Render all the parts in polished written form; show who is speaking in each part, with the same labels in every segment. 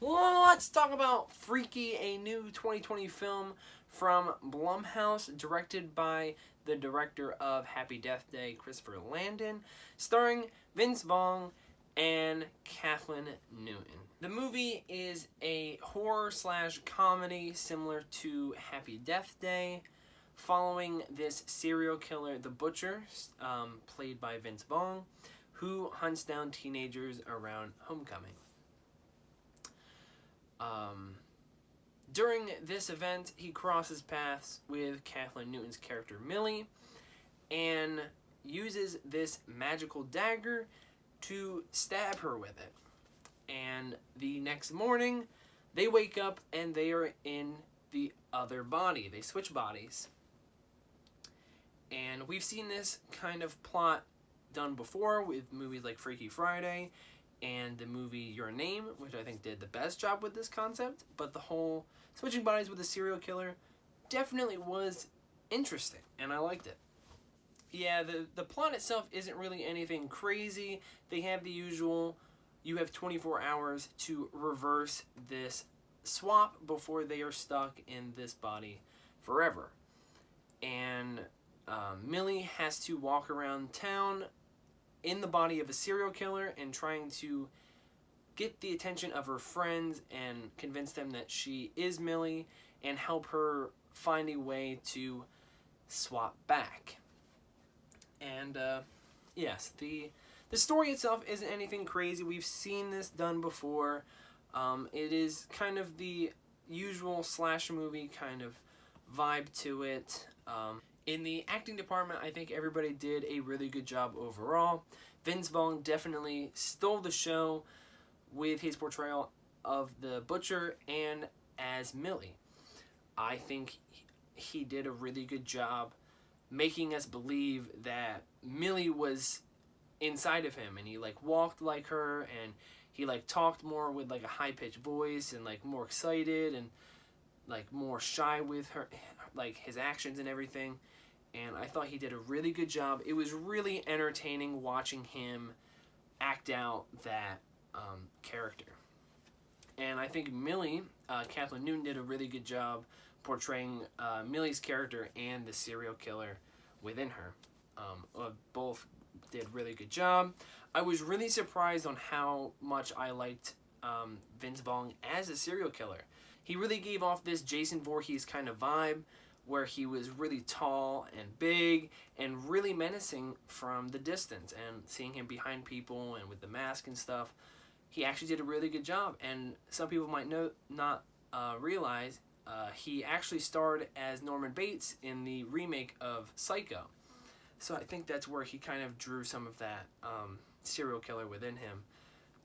Speaker 1: Let's talk about Freaky, a new 2020 film from Blumhouse, directed by the director of Happy Death Day, Christopher Landon, starring Vince Vaughn and Kathleen Newton. The movie is a horror/comedy similar to Happy Death Day, following this serial killer, the Butcher, played by Vince Vaughn, who hunts down teenagers around homecoming. During this event, he crosses paths with Kathleen Newton's character Millie and uses this magical dagger to stab her with it. And the next morning, they wake up and they are in the other body. They switch bodies. And we've seen this kind of plot done before with movies like Freaky Friday and the movie Your Name, which I think did the best job with this concept. But the whole switching bodies with a serial killer definitely was interesting, and I liked it. Yeah, the plot itself isn't really anything crazy. They have the usual, you have 24 hours to reverse this swap before they are stuck in this body forever. And Millie has to walk around town in the body of a serial killer and trying to get the attention of her friends and convince them that she is Millie and help her find a way to swap back. And yes, the story itself isn't anything crazy. We've seen this done before. It is kind of the usual slasher movie kind of vibe to it. In the acting department, I think everybody did a really good job overall. Vince Vaughn definitely stole the show with his portrayal of the Butcher and as Millie. I think he did a really good job making us believe that Millie was inside of him, and he walked like her, and he talked more with a high-pitched voice and more excited and more shy with her, his actions and everything. And I thought he did a really good job. It was really entertaining watching him act out that character. And I think Millie, Kathleen Newton, did a really good job portraying Millie's character and the serial killer within her. Both did a really good job. I was really surprised on how much I liked Vince Vaughn as a serial killer. He really gave off this Jason Voorhees kind of vibe, where he was really tall and big and really menacing from the distance. And seeing him behind people and with the mask and stuff, he actually did a really good job. And some people might not realize he actually starred as Norman Bates in the remake of Psycho. So I think that's where he kind of drew some of that serial killer within him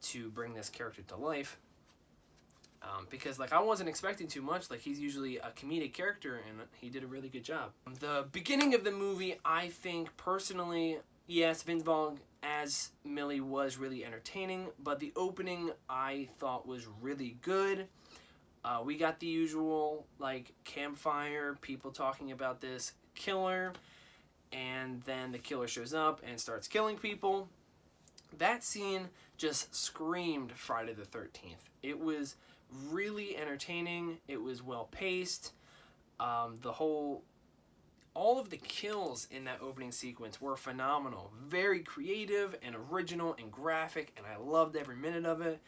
Speaker 1: to bring this character to life. Because I wasn't expecting too much. He's usually a comedic character, and he did a really good job. The beginning of the movie, I think personally, yes, Vince Vaughn as Millie was really entertaining, but the opening I thought was really good. We got the usual campfire, people talking about this killer, and then the killer shows up and starts killing people. That scene just screamed Friday the 13th. It was really entertaining. It was well paced. All of the kills in that opening sequence were phenomenal. Very creative and original and graphic, and I loved every minute of it.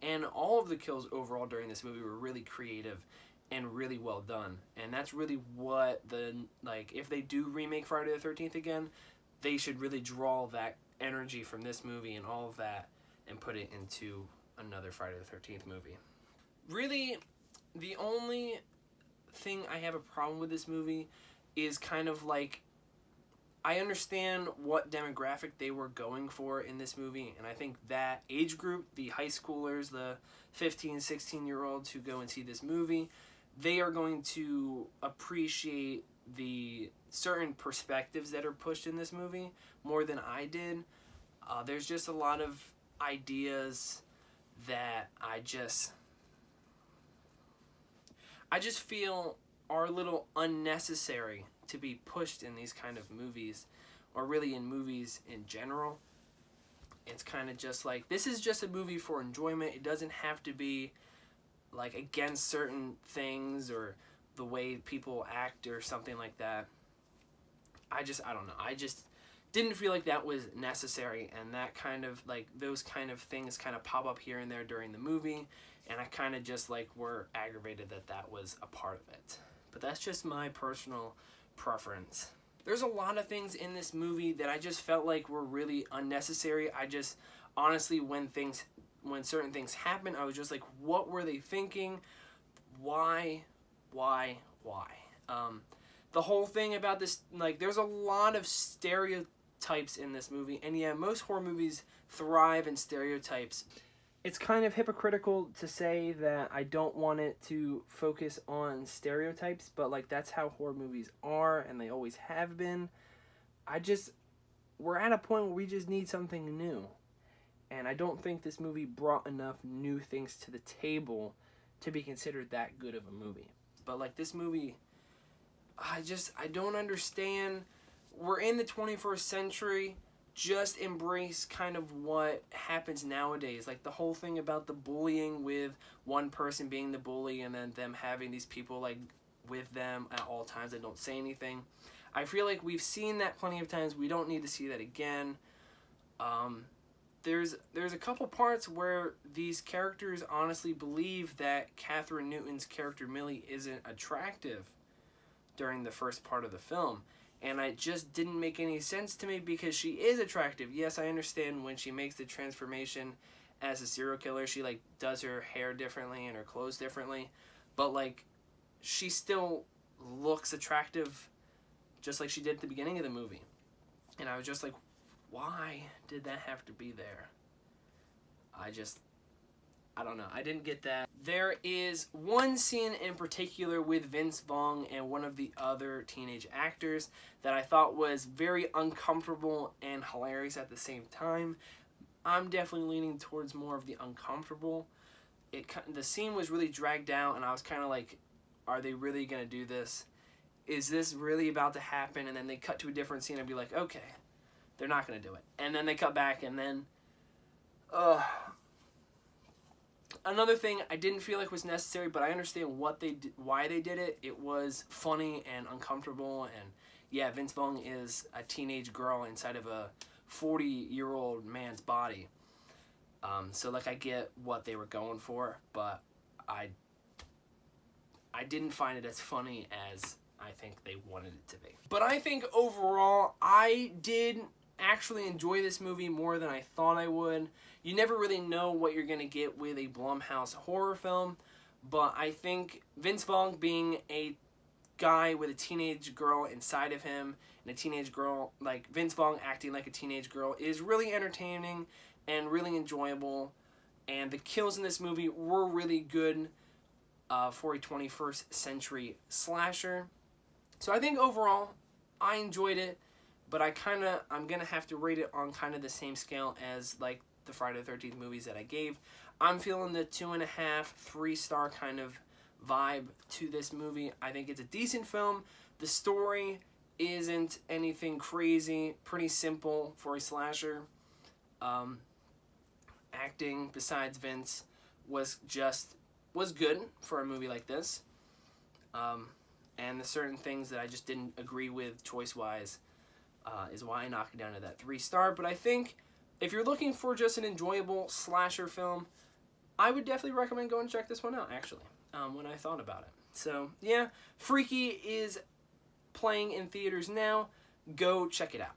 Speaker 1: And all of the kills overall during this movie were really creative and really well done. And that's really what if they do remake Friday the 13th again, they should really draw that energy from this movie and all of that and put it into another Friday the 13th movie. Really, the only thing I have a problem with this movie is kind of I understand what demographic they were going for in this movie, and I think that age group, the high schoolers, the 15, 16-year-olds who go and see this movie, they are going to appreciate the certain perspectives that are pushed in this movie more than I did. There's just a lot of ideas that I just feel are a little unnecessary to be pushed in these kind of movies, or really in movies in general. It's kind of just this is just a movie for enjoyment. It doesn't have to be like against certain things or the way people act or something like that. I don't know. I just didn't feel like that was necessary, and that kind of like those kind of things kind of pop up here and there during the movie, and I kind of just like were aggravated that that was a part of it. But that's just my personal preference. There's a lot of things in this movie that I just felt like were really unnecessary. I just honestly, when certain things happen, I was just like, what were they thinking? Why? The whole thing about this, like, there's a lot of stereotypes in this movie, and yeah, most horror movies thrive in stereotypes. It's kind of hypocritical to say that I don't want it to focus on stereotypes, but like that's how horror movies are, and they always have been. We're at a point where we just need something new. And I don't think this movie brought enough new things to the table to be considered that good of a movie. But like this movie, I don't understand. We're in the 21st century. Just embrace kind of what happens nowadays. Like the whole thing about the bullying with one person being the bully and then them having these people like with them at all times that don't say anything. I feel like we've seen that plenty of times. We don't need to see that again. There's a couple parts where these characters honestly believe that Catherine Newton's character Millie isn't attractive during the first part of the film. And it just didn't make any sense to me because she is attractive. Yes, I understand when she makes the transformation as a serial killer, she like does her hair differently and her clothes differently. But like, she still looks attractive just like she did at the beginning of the movie. And I was just like, why did that have to be there? I don't know. I didn't get that. There is one scene in particular with Vince Vaughn and one of the other teenage actors that I thought was very uncomfortable and hilarious at the same time. I'm definitely leaning towards more of the uncomfortable. The scene was really dragged out, and I was kind of like, are they really going to do this? Is this really about to happen? And then they cut to a different scene and be like, okay, they're not going to do it. And then they cut back, and then... Another thing I didn't feel like was necessary, but I understand why they did it. It was funny and uncomfortable, and yeah, Vince Vaughn is a teenage girl inside of a 40-year-old man's body. So like I get what they were going for, but I didn't find it as funny as I think they wanted it to be. But I think overall, I did actually enjoy this movie more than I thought I would. You never really know what you're going to get with a Blumhouse horror film, but I think Vince Vaughn being a guy with a teenage girl inside of him, and a teenage girl, like Vince Vaughn acting like a teenage girl, is really entertaining and really enjoyable, and the kills in this movie were really good for a 21st century slasher. So I think overall, I enjoyed it, but I'm going to have to rate it on kind of the same scale as like the Friday the 13th movies that I gave. I'm feeling the 2.5, 3-star kind of vibe to this movie. I think it's a decent film. The story isn't anything crazy. Pretty simple for a slasher. Acting, besides Vince, was good for a movie like this. And the certain things that I just didn't agree with choice-wise is why I knocked it down to that 3-star. But I think if you're looking for just an enjoyable slasher film, I would definitely recommend going and check this one out, actually, when I thought about it. So, yeah, Freaky is playing in theaters now. Go check it out.